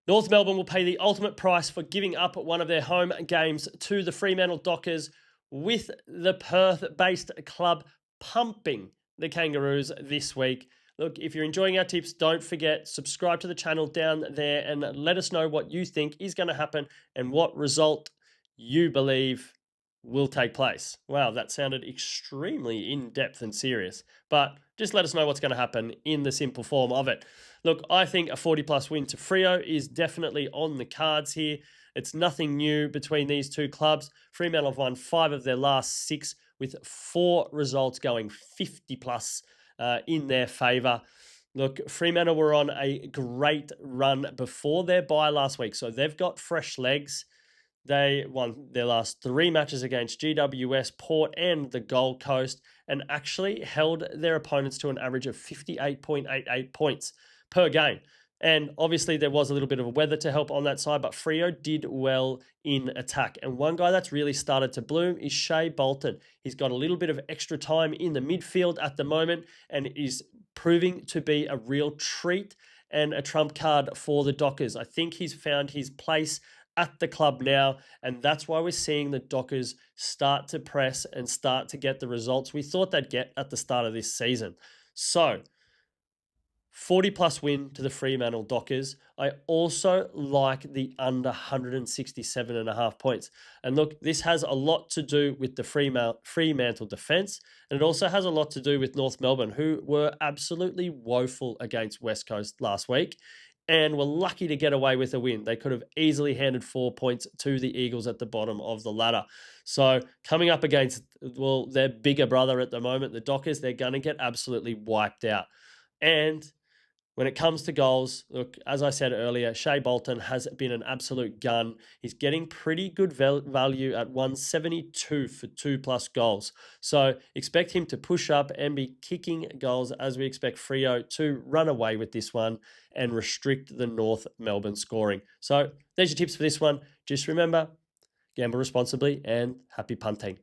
North Melbourne will pay the ultimate price for giving up one of their home games to the Fremantle Dockers, with the Perth-based club pumping the Kangaroos this week. Look, if you're enjoying our tips, don't forget, subscribe to the channel down there and let us know what you think is going to happen and what result you believe will take place. Wow, that sounded extremely in-depth and serious, but just let us know what's going to happen in the simple form of it. Look, I think a 40-plus win to Freo is definitely on the cards here. It's nothing new between these two clubs. Fremantle have won 5 of their last 6, with 4 results going 50-plus in their favour. Look, Fremantle were on a great run before their bye last week, so they've got fresh legs. They won their last 3 matches against GWS, Port and the Gold Coast, and actually held their opponents to an average of 58.88 points per game. And obviously there was a little bit of weather to help on that side, but Freo did well in attack. And one guy that's really started to bloom is Shai Bolton. He's got a little bit of extra time in the midfield at the moment and is proving to be a real treat and a trump card for the Dockers. I think he's found his place at the club now, and that's why we're seeing the Dockers start to press and start to get the results we thought they'd get at the start of this season. So 40-plus win to the Fremantle Dockers. I also like the under 167.5 points. And look, this has a lot to do with the Fremantle defence, and it also has a lot to do with North Melbourne, who were absolutely woeful against West Coast last week and were lucky to get away with a win. They could have easily handed 4 points to the Eagles at the bottom of the ladder. So coming up against, well, their bigger brother at the moment, the Dockers, they're going to get absolutely wiped out. And when it comes to goals, look, as I said earlier, Shai Bolton has been an absolute gun. He's getting pretty good value at 172 for 2+ goals. So expect him to push up and be kicking goals, as we expect Freo to run away with this one and restrict the North Melbourne scoring. So there's your tips for this one. Just remember, gamble responsibly and happy punting.